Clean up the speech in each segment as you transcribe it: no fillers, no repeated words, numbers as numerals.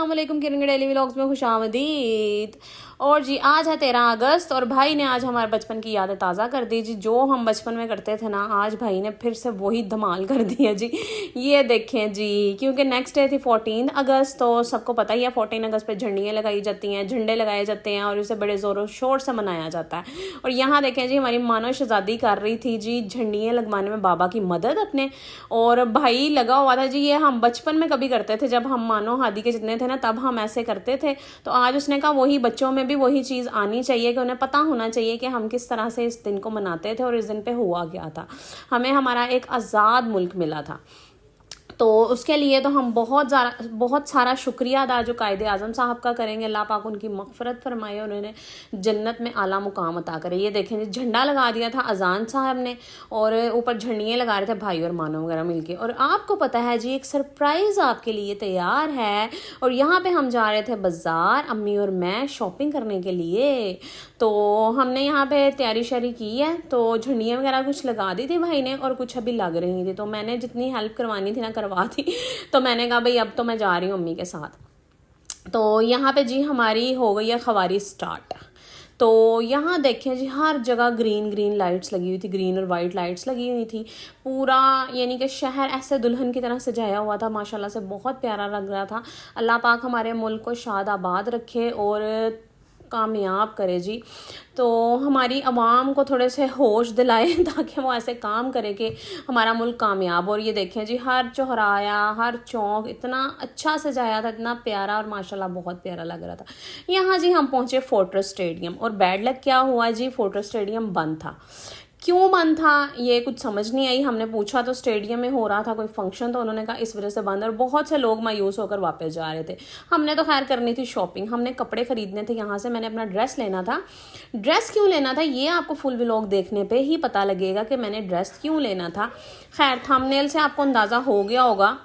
अस्सलाम वालेकुम, किरण daily vlogs में खुशामदीद। और जी आज है 13 अगस्त और भाई ने आज हमारे बचपन की यादें ताज़ा कर दी जी। जो हम बचपन में करते थे ना, आज भाई ने फिर से वही धमाल कर दिया जी। ये देखें जी, क्योंकि नेक्स्ट डे थी 14 अगस्त। तो सबको पता ही है 14 अगस्त पे झंडियाँ लगाई जाती हैं, झंडे लगाए जाते हैं और उसे बड़े ज़ोरों शोर से मनाया जाता है। और यहाँ देखें जी, हमारी मानो शहजादी कर रही थी जी झंडियाँ लगवाने में बाबा की मदद अपने, और भाई लगा हुआ था जी। ये हम बचपन में कभी करते थे, जब हम मानो हादी के जितने थे ना तब हम ऐसे करते थे। तो आज उसने कहा वही बच्चों में भी वही चीज़ आनी चाहिए कि उन्हें पता होना चाहिए कि हम किस तरह से इस दिन को मनाते थे और इस दिन पे हुआ क्या था। हमें हमारा एक आज़ाद मुल्क मिला था, तो उसके लिए तो हम बहुत सारा शुक्रिया अदा जो कायदे आज़म साहब का करेंगे। अल्लाह पाक उनकी मग़फ़िरत फरमाए, उन्होंने जन्नत में आला मुकाम अता करे। ये देखें जी, झंडा लगा दिया था अजान साहब ने और ऊपर झंडियाँ लगा रहे थे भाई और मानो वगैरह मिलके। और आपको पता है जी, एक सरप्राइज़ आपके लिए तैयार है। और यहाँ पे हम जा रहे थे बाज़ार, अम्मी और मैं शॉपिंग करने के लिए। तो हमने यहाँ पे तैयारी शरी की है, तो झंडियाँ वगैरह कुछ लगा दी थी भाई ने और कुछ अभी लग रही थी। तो मैंने जितनी हेल्प करवानी थी ना करवा थी। तो मैंने कहा भाई अब तो मैं जा रही हूँ अम्मी के साथ। तो यहाँ पे जी हमारी हो गई है खवारी स्टार्ट। तो यहाँ देखें जी, हर जगह ग्रीन ग्रीन लाइट्स लगी हुई थी, ग्रीन और वाइट लाइट्स लगी हुई थी। पूरा यानी कि शहर ऐसे दुल्हन की तरह सजाया हुआ था, माशाल्लाह से बहुत प्यारा लग रहा था। अल्लाह पाक हमारे मुल्क को शाद आबाद रखे और कामयाब करे जी। तो हमारी आवाम को थोड़े से होश दिलाए ताकि वो ऐसे काम करे कि हमारा मुल्क कामयाब हो। और ये देखें जी, हर चौराया हर चौक इतना अच्छा सजाया था, इतना प्यारा और माशाल्लाह बहुत प्यारा लग रहा था। यहाँ जी हम पहुँचे फोर्ट्रेस स्टेडियम, और बैड लक क्या हुआ जी, फोर्ट्रेस स्टेडियम बंद था। क्यों बंद था ये कुछ समझ नहीं आई। हमने पूछा तो स्टेडियम में हो रहा था कोई फंक्शन, तो उन्होंने कहा इस वजह से बंद। और बहुत से लोग मायूस होकर वापस जा रहे थे। हमने तो खैर करनी थी शॉपिंग, हमने कपड़े खरीदने थे यहाँ से। मैंने अपना ड्रेस लेना था। ड्रेस क्यों लेना था ये आपको फुल व्लॉग देखने पे ही पता लगेगा कि मैंने ड्रेस क्यों लेना था। खैर थंबनेल से आपको अंदाज़ा हो गया होगा,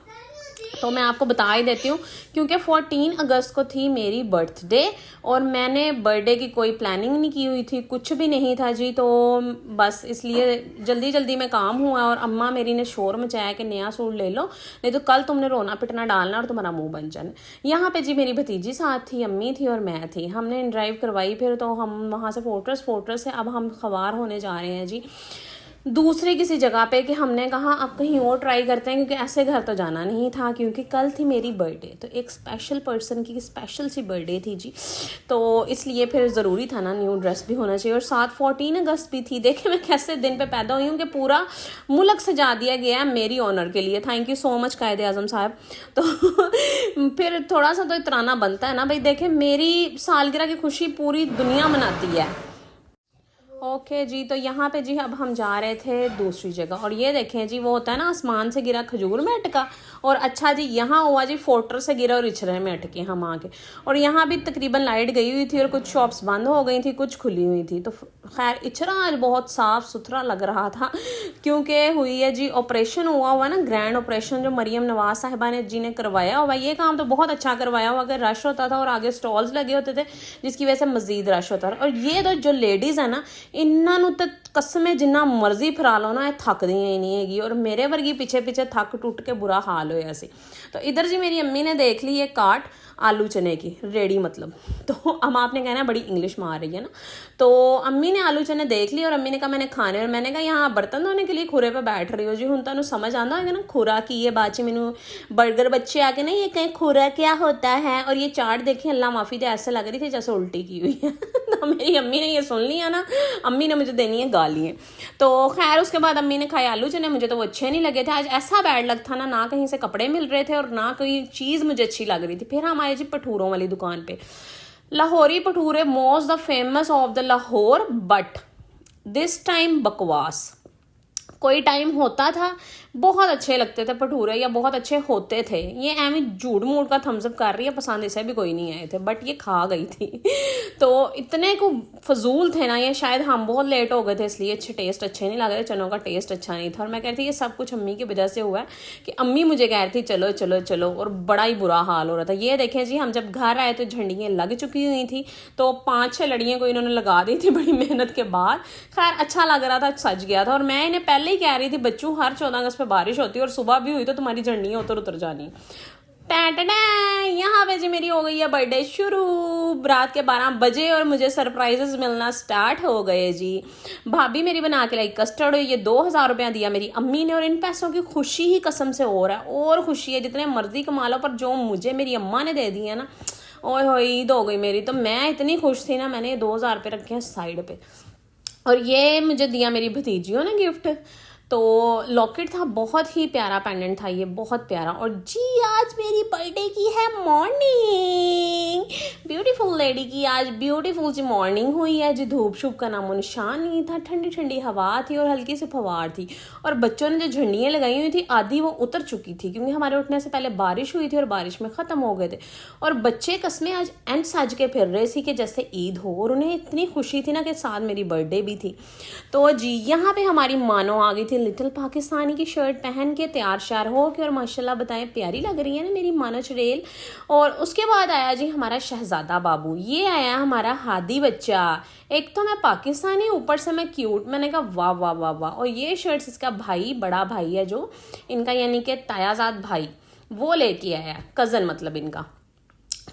तो मैं आपको बता ही देती हूँ। क्योंकि 14 अगस्त को थी मेरी बर्थडे और मैंने बर्थडे की कोई प्लानिंग नहीं की हुई थी, कुछ भी नहीं था जी। तो बस इसलिए जल्दी जल्दी में काम हुआ और अम्मा मेरी ने शोर मचाया कि नया सूट ले लो, नहीं तो कल तुमने रोना पिटना डालना और तुम्हारा मुंह बन जाना। यहाँ पे जी मेरी भतीजी साथ थी, अम्मी थी और मैं थी। हमने ड्राइव करवाई फिर, तो हम वहाँ से फोर्ट्रेस से अब हम खवार होने जा रहे हैं जी दूसरी किसी जगह पे। कि हमने कहा अब कहीं और ट्राई करते हैं, क्योंकि ऐसे घर तो जाना नहीं था, क्योंकि कल थी मेरी बर्थडे। तो एक स्पेशल पर्सन की स्पेशल सी बर्थडे थी जी, तो इसलिए फिर ज़रूरी था ना न्यू ड्रेस भी होना चाहिए। और साथ 14 अगस्त भी थी। देखे मैं कैसे दिन पे पैदा हुई हूँ कि पूरा मुल्क सजा दिया गया है मेरी ऑनर के लिए। थैंक यू सो मच कायदे आज़म साहब। तो फिर थोड़ा सा तो इतराना बनता है ना भाई। देखे मेरी सालगिरह की खुशी पूरी दुनिया मनाती है। ओके जी, तो यहाँ पे जी अब हम जा रहे थे दूसरी जगह। और ये देखें जी, वो होता है ना आसमान से गिरा खजूर में अटका। और अच्छा जी यहाँ हुआ जी फोर्ट्रेस से गिरा और इचरे में अटके हम आके। और यहाँ भी तकरीबन लाइट गई हुई थी और कुछ शॉप्स बंद हो गई थी, कुछ खुली हुई थी। तो खैर इचरा आज बहुत साफ़ सुथरा लग रहा था, क्योंकि हुई है जी ऑपरेशन हुआ ना, ग्रैंड ऑपरेशन जो मरियम नवाज साहिबा ने जी ने करवाया हुआ। ये काम तो बहुत अच्छा करवाया हुआ। अगर रश होता था और आगे स्टॉल्स लगे होते थे जिसकी वजह से मज़ीद रश होता था। और ये तो जो लेडीज़ है ना, इन्हों तो कसमें जिन्ना मर्जी फरा लो ना, थकदियाँ ही नहीं हैगी। और मेरे वर्गी पीछे पीछे थक टुट के बुरा हाल होया सी। तो इधर जी मेरी अम्मी ने देख ली ये काट आलू चने की रेडी, मतलब तो हम आपने कहना बड़ी इंग्लिश मार रही है ना। तो अम्मी ने आलू चने देख ली और अम्मी ने कहा मैंने खाने। और मैंने कहा यहाँ बर्तन धोने के लिए खुरे पे बैठ रही हो जी, हूँ तुहानू समझ आता होगा ना खुरा की ये बात। मैनू बर्गर बच्चे आके ना ये कहीं खुरा क्या होता है। और ये चाट देखिए अल्लाह माफ़ी दे ऐसे लग रही थी जैसे उल्टी की हुई है। तो मेरी अम्मी ने ये सुन लिया ना, अम्मी ने मुझे देनी है गालियाँ। तो खैर उसके बाद अम्मी ने खाए आलू चने, मुझे तो वो अच्छे नहीं लगे थे। आज ऐसा बैड लग था ना कहीं से कपड़े मिल रहे थे और ना कोई चीज़ मुझे अच्छी लग रही थी। फिर हम आए जी भटूरों वाली दुकान पे। Lahori bhature most the famous of the Lahore, but this time बकवास। कोई टाइम होता था बहुत अच्छे लगते थे भटूरे, या बहुत अच्छे होते थे। ये एवं झूठ मूठ का थम्सअप कर रही है, पसंद इसे भी कोई नहीं आए थे, बट ये खा गई थी। तो इतने को फजूल थे ना ये, शायद हम बहुत लेट हो गए थे इसलिए टेस्ट अच्छे नहीं लग रहे, चनों का टेस्ट अच्छा नहीं था। और मैं कहती ये सब कुछ अम्मी की वजह से हुआ है कि अम्मी मुझे कह रही थी चलो चलो चलो, और बड़ा ही बुरा हाल हो रहा था। ये देखें जी, हम जब घर आए तो झंडियाँ लग चुकी हुई थी, तो 5-6 लड़ियाँ को इन्होंने लगा दी थी बड़ी मेहनत के बाद। खैर अच्छा लग रहा था, सज गया था। और मैं इन्हें पहले ही कह रही थी बच्चों हर 14 अगस्त पे बारिश होती है और सुबह भी हुई तो तुम्हारी झंडियाँ उतर उतर जानी। टैटडा, यहाँ पे जी मेरी हो गई है बर्थडे शुरू रात के 12 बजे और मुझे सरप्राइजेस मिलना स्टार्ट हो गए जी। भाभी मेरी बना के लाई कस्टर्ड, ये 2000 रुपया दिया मेरी अम्मी ने और इन पैसों की खुशी ही कसम से हो रहा है और खुशी है जितने मर्जी कमा लो, पर जो मुझे मेरी अम्मा ने दे दिया ना, ओए हो ईद हो गई मेरी। तो मैं इतनी खुश थी ना, मैंने 2000 रुपये रखे हैं साइड पे और ये मुझे दिया मेरी भतीजियों ने गिफ्ट। तो लॉकेट था, बहुत ही प्यारा पेंडेंट था ये, बहुत प्यारा। और जी आज मेरी बर्थडे की है मॉर्निंग, ब्यूटीफुल लेडी की आज ब्यूटीफुल सी मॉर्निंग हुई है जी। धूप शूप का नामो निशान नहीं था, ठंडी ठंडी हवा थी और हल्की सी फवार थी। और बच्चों ने जो झंडियाँ लगाई हुई थी आधी वो उतर चुकी थी क्योंकि हमारे उठने से पहले बारिश हुई थी और बारिश में ख़त्म हो गए थे। और बच्चे कसमें आज एंड साज के फिर रहे थे कि जैसे ईद हो, और उन्हें इतनी खुशी थी ना कि साथ मेरी बर्थडे भी थी। तो जी यहाँ पे हमारी मानो आ गई थी लिटिल पाकिस्तानी की शर्ट पहन के, तैयार श्यार हो के, और माशाल्लाह बताएं प्यारी लग रही है ना मेरी मानो चुड़ैल। और उसके बाद आया जी हमारा शहजादा बाबू, ये आया हमारा हादी बच्चा। एक तो मैं पाकिस्तानी, ऊपर से मैं क्यूट, मैंने कहा वाह वाह वाह वाह। और ये शर्ट्स इसका भाई, बड़ा भाई है जो इनका, यानी कि तायाजाद भाई, वो लेके आया, कज़न मतलब इनका।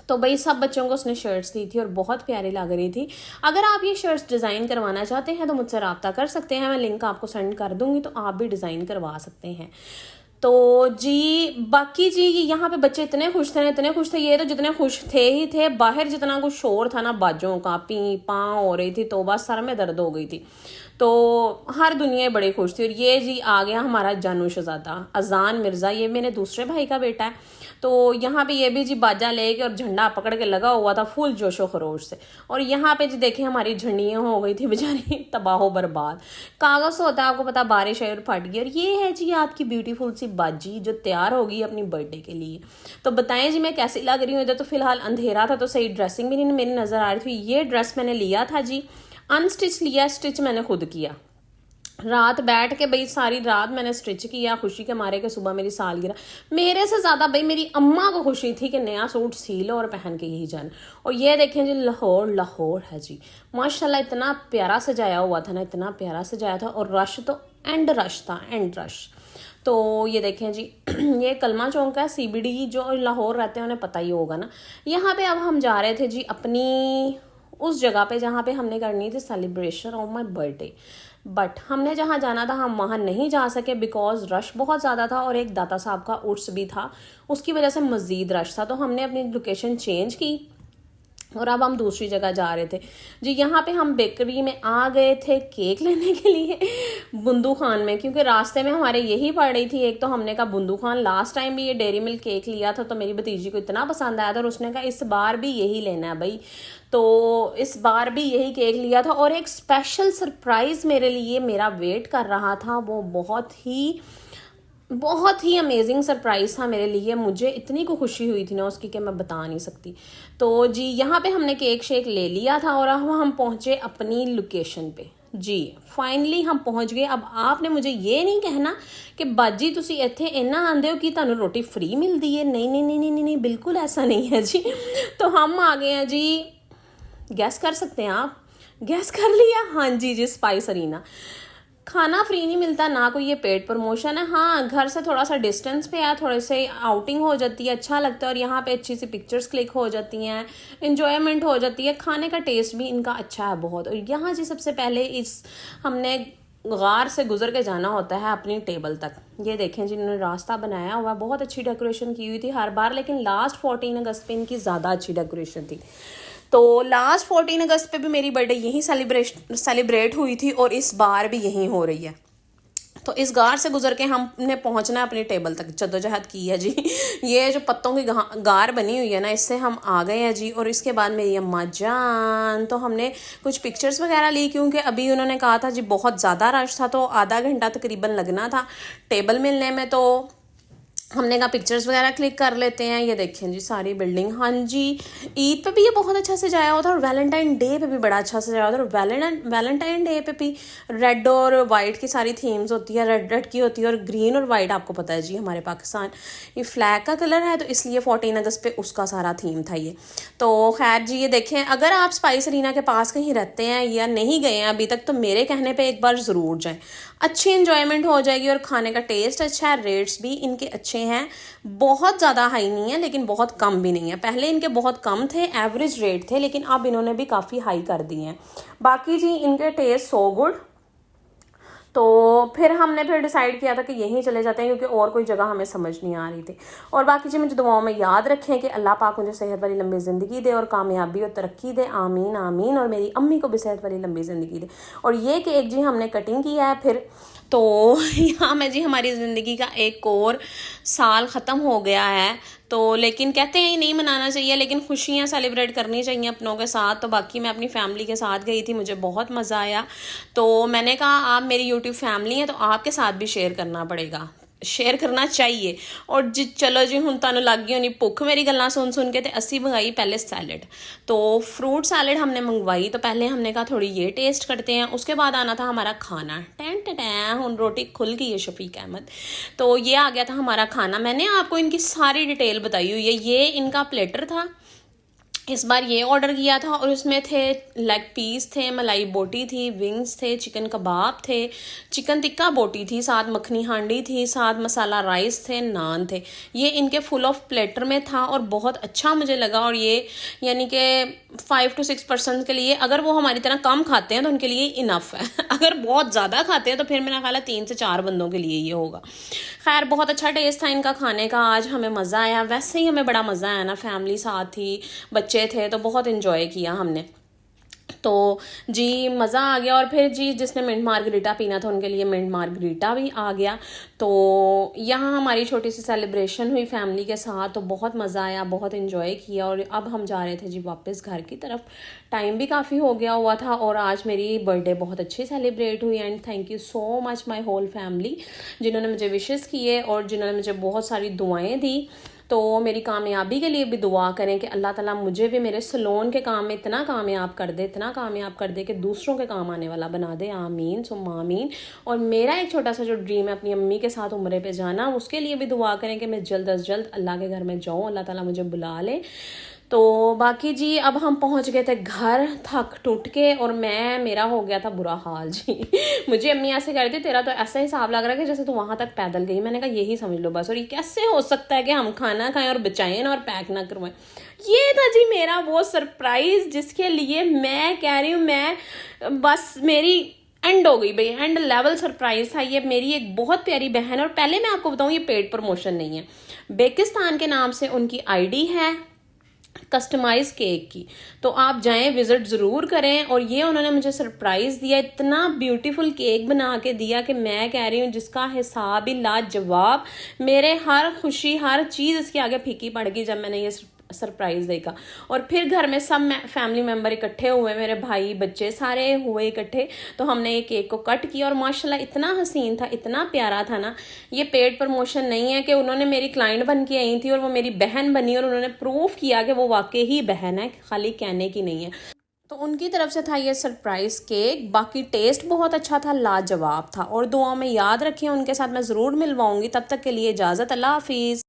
तो भाई सब बच्चों को उसने शर्ट्स दी थी और बहुत प्यारी लग रही थी। अगर आप ये शर्ट्स डिज़ाइन करवाना चाहते हैं तो मुझसे रब्ता कर सकते हैं, मैं लिंक आपको सेंड कर दूंगी, तो आप भी डिज़ाइन करवा सकते हैं। तो जी बाकी जी यहाँ पे बच्चे इतने खुश थे ना, इतने खुश थे, ये तो जितने खुश थे ही थे, बाहर जितना कुछ शोर था ना बाजों का, पी पाँ हो रही थी, तो बस सर में दर्द हो गई थी। तो हर दुनिया बड़ी खुश थी। और ये जी आ गया हमारा जानू शहजादा अजान मिर्ज़ा, ये मेरे दूसरे भाई का बेटा है। तो यहाँ पे ये भी जी बाजा लेके और झंडा पकड़ के लगा हुआ था फुल जोशो खरोश से। और यहाँ पे जी देखिए हमारी झंडियाँ हो गई थी बेचारी तबाहो बर्बाद। कागज़ होता है आपको पता, बारिश आई और फट गई। और ये है जी आपकी ब्यूटीफुल सी बाजी जो तैयार होगी अपनी बर्थडे के लिए। तो बताएं जी मैं कैसी लग रही हूँ। इधर तो फिलहाल अंधेरा था तो सही ड्रेसिंग भी नहीं मेरी नज़र आ रही थी। ये ड्रेस मैंने लिया था जी अनस्टिच लिया, स्टिच मैंने खुद किया। रात बैठ के भाई सारी रात मैंने स्टिच किया खुशी के मारे के सुबह मेरी सालगिरह। मेरे से ज़्यादा भाई मेरी अम्मा को खुशी थी कि नया सूट सी लो और पहन के यही जाना। और ये देखें जी लाहौर लाहौर है जी माशाल्लाह, इतना प्यारा सजाया हुआ था ना, इतना प्यारा सजाया था। और रश तो एंड रश था, एंड रश। तो ये देखें जी ये कलमा चौक है, CBD जो लाहौर रहते हैं उन्हें पता ही होगा ना। यहाँ पे अब हम जा रहे थे जी अपनी उस जगह पे जहाँ पे हमने करनी थी celebration of my birthday. But हमने जहाँ जाना था हम वहाँ नहीं जा सके बिकॉज रश बहुत ज़्यादा था और एक दाता साहब का उर्स भी था, उसकी वजह से मज़ीद रश था। तो हमने अपनी लोकेशन चेंज की और अब हम दूसरी जगह जा रहे थे जी। यहाँ पे हम बेकरी में आ गए थे केक लेने के लिए बुंदू खान में, क्योंकि रास्ते में हमारे यही पड़ रही थी। एक तो हमने कहा बुंदू खान, लास्ट टाइम भी ये डेयरी मिल्क केक लिया था तो मेरी भतीजी को इतना पसंद आया था और उसने कहा इस बार भी यही लेना है भाई। तो इस बार भी यही केक लिया था। और एक स्पेशल सरप्राइज़ मेरे लिए मेरा वेट कर रहा था, वो बहुत ही अमेजिंग सरप्राइज़ था मेरे लिए। मुझे इतनी को खुशी हुई थी ना उसकी कि मैं बता नहीं सकती। तो जी यहाँ पे हमने केक शेक ले लिया था और अब हम पहुँचे अपनी लोकेशन पे जी। फाइनली हम पहुँच गए। अब आपने मुझे ये नहीं कहना कि बाजी तुसी इत्थे इन्ना आंदे हो कि तुहानू रोटी फ्री मिलती है। नहीं नहीं नहीं नहीं नहीं, बिल्कुल ऐसा नहीं है जी। तो हम आ गए हैं जी, गैस कर सकते हैं आप, गैस कर लिया, हाँ जी स्पाइस अरीना। खाना फ्री नहीं मिलता ना, कोई ये पेड प्रमोशन है। हाँ घर से थोड़ा सा डिस्टेंस पे है, थोड़े से आउटिंग हो जाती है, अच्छा लगता है। और यहाँ पे अच्छी सी पिक्चर्स क्लिक हो जाती हैं, इन्जॉयमेंट हो जाती है, खाने का टेस्ट भी इनका अच्छा है बहुत। और यहाँ जी सबसे पहले हमने गार से गुजर के जाना होता है अपनी टेबल तक। ये देखें जिन्होंने रास्ता बनाया हुआ, बहुत अच्छी डेकोरेशन की हुई थी हर बार, लेकिन लास्ट 14 अगस्त पे इनकी ज़्यादा अच्छी डेकोरेशन थी। तो लास्ट 14 अगस्त पे भी मेरी बर्थडे यहीं सेलिब्रेट हुई थी और इस बार भी यहीं हो रही है। तो इस गार से गुजर के हमने पहुंचना है अपनी टेबल तक, जद्दोजहद की है जी। ये जो पत्तों की गार बनी हुई है ना, इससे हम आ गए हैं जी। और इसके बाद मेरी अम्मा जान, तो हमने कुछ पिक्चर्स वगैरह ली क्योंकि अभी उन्होंने कहा था जी बहुत ज़्यादा रश था, तो आधा घंटा तकरीबन लगना था टेबल मिलने में। तो हमने कहा पिक्चर्स वगैरह क्लिक कर लेते हैं। ये देखें जी सारी बिल्डिंग, हाँ जी ईद पे भी ये बहुत अच्छा सजाया हुआ था और वैलेंटाइन डे पे भी बड़ा अच्छा सजाया हुआ था। और वैलेंटाइन डे पे भी रेड और वाइट की सारी थीम्स होती है, रेड की होती है और ग्रीन और वाइट, आपको पता है जी हमारे पाकिस्तान ये फ्लैग का कलर है, तो इसलिए 14 अगस्त पे उसका सारा थीम था ये। तो खैर जी ये देखें, अगर आप स्पाइस अरीना के पास कहीं रहते हैं या नहीं गए हैं अभी तक, तो मेरे कहने पर एक बार ज़रूर जाएँ, अच्छी इन्जॉयमेंट हो जाएगी और खाने का टेस्ट अच्छा है, रेट्स भी इनके अच्छे अच्छे हैं, बहुत ज़्यादा हाई नहीं है लेकिन बहुत कम भी नहीं है। पहले इनके बहुत कम थे, एवरेज रेट थे, लेकिन अब इन्होंने भी काफ़ी हाई कर दिए हैं। बाकी जी इनके टेस्ट सो गुड। तो फिर हमने डिसाइड किया था कि यहीं चले जाते हैं, क्योंकि और कोई जगह हमें समझ नहीं आ रही थी। और बाकी जी मुझे दुआओं में याद रखें कि अल्लाह पाक मुझे सेहत वाली लंबी ज़िंदगी दे और कामयाबी और तरक्की दे, आमीन आमीन। और मेरी अम्मी को भी सेहत वाली लंबी ज़िंदगी दे। और ये केक जी हमने कटिंग किया है फिर, तो यहाँ में जी हमारी ज़िंदगी का एक और साल ख़त्म हो गया है। तो लेकिन कहते हैं नहीं मनाना चाहिए, लेकिन खुशियाँ सेलिब्रेट करनी चाहिए अपनों के साथ। तो बाकी मैं अपनी फैमिली के साथ गई थी, मुझे बहुत मज़ा आया। तो मैंने कहा आप मेरी यूट्यूब फैमिली हैं तो आपके साथ भी शेयर करना पड़ेगा, शेयर करना चाहिए। और जी चलो जी हुण तुहानूं लग गई होनी भुख मेरी गल्लां सुन के। ते असी मंगाई पहले सैलड, तो फ्रूट सैलड हमने मंगवाई। तो पहले हमने कहा थोड़ी ये टेस्ट करते हैं, उसके बाद आना था हमारा खाना। टैन टैन हुण रोटी खुल गई है शफीक अहमद। तो ये आ गया था हमारा खाना। मैंने आपको इनकी सारी डिटेल बताई हुई है। ये इनका प्लेटर था, इस बार ये ऑर्डर किया था। और उसमें थे लेग पीस थे, मलाई बोटी थी, विंग्स थे, चिकन कबाब थे, चिकन टिक्का बोटी थी, साथ मखनी हांडी थी, साथ मसाला राइस थे, नान थे। ये इनके फुल ऑफ प्लेटर में था और बहुत अच्छा मुझे लगा। और ये यानी कि 5 to 6 के लिए, अगर वो हमारी तरह कम खाते हैं तो उनके लिए इनफ है। अगर बहुत ज़्यादा खाते हैं तो फिर मेरा ख्याल है 3 से 4 बंदों के लिए ये होगा। खैर बहुत अच्छा टेस्ट था इनका खाने का, आज हमें मज़ा आया। वैसे ही हमें बड़ा मज़ा आया ना, फैमिली साथ थी, बच्चे थे, तो बहुत इन्जॉय किया हमने। तो जी मज़ा आ गया। और फिर जी जिसने मिंट मार्गरीटा पीना था उनके लिए मिंट मार्गरीटा भी आ गया। तो यहाँ हमारी छोटी सी सेलिब्रेशन हुई फैमिली के साथ, तो बहुत मज़ा आया, बहुत इन्जॉय किया। और अब हम जा रहे थे जी वापस घर की तरफ। टाइम भी काफ़ी हो गया हुआ था और आज मेरी बर्थडे बहुत अच्छी सेलिब्रेट हुई। And thank you so much my whole family, जिन्होंने मुझे विशेस किए और जिन्होंने मुझे बहुत सारी दुआएँ दी। तो मेरी कामयाबी के लिए भी दुआ करें कि अल्लाह ताला मुझे भी मेरे सलोन के काम में इतना कामयाब कर दे, इतना कामयाब कर दे कि दूसरों के काम आने वाला बना दे। आमीन सुम्मा आमीन। और मेरा एक छोटा सा जो ड्रीम है अपनी अम्मी के साथ उम्रे पे जाना, उसके लिए भी दुआ करें कि मैं जल्द अज जल्द अल्लाह के घर में जाऊँ, अल्लाह ताला मुझे बुला ले। तो बाकी जी अब हम पहुंच गए थे घर थक टूट के, और मेरा हो गया था बुरा हाल जी। मुझे अम्मी ऐसे कह रही थी तेरा तो ऐसा हिसाब लग रहा है कि जैसे तू वहां तक पैदल गई। मैंने कहा यही समझ लो बस। और ये कैसे हो सकता है कि हम खाना खाएं और बचाएं और पैक ना करवाएं। ये था जी मेरा वो सरप्राइज जिसके लिए मैं कह रही हूँ, मैं बस मेरी एंड हो गई भाई, एंड लेवल सरप्राइज था ये। मेरी एक बहुत प्यारी बहन, और पहले मैं आपको बताऊं ये पेड प्रमोशन नहीं है, बेकिस्तान के नाम से उनकी आईडी है कस्टमाइज केक की। तो आप जाएं, विजिट ज़रूर करें। और ये उन्होंने मुझे सरप्राइज़ दिया, इतना ब्यूटीफुल केक बना के दिया कि मैं कह रही हूँ जिसका हिसाब ही लाजवाब। मेरे हर खुशी हर चीज़ इसके आगे फीकी पड़ गई जब मैंने ये सरप्राइज़ देखा। और फिर घर में सब फैमिली मेम्बर इकट्ठे हुए, मेरे भाई बच्चे सारे हुए इकट्ठे। तो हमने ये केक को कट किया और माशाल्लाह इतना हसीन था, इतना प्यारा था ना। ये पेड प्रमोशन नहीं है कि उन्होंने मेरी क्लाइंट बन के आई थी और वो मेरी बहन बनी और उन्होंने प्रूफ किया कि वो वाकई ही बहन है, खाली कहने की नहीं है। तो उनकी तरफ से था ये सरप्राइज केक। बाकी टेस्ट बहुत अच्छा था, लाजवाब था। और दुआओं में याद रखें, उनके साथ मैं ज़रूर मिलवाऊंगी। तब तक के लिए इजाज़त, अल्लाह हाफिज़।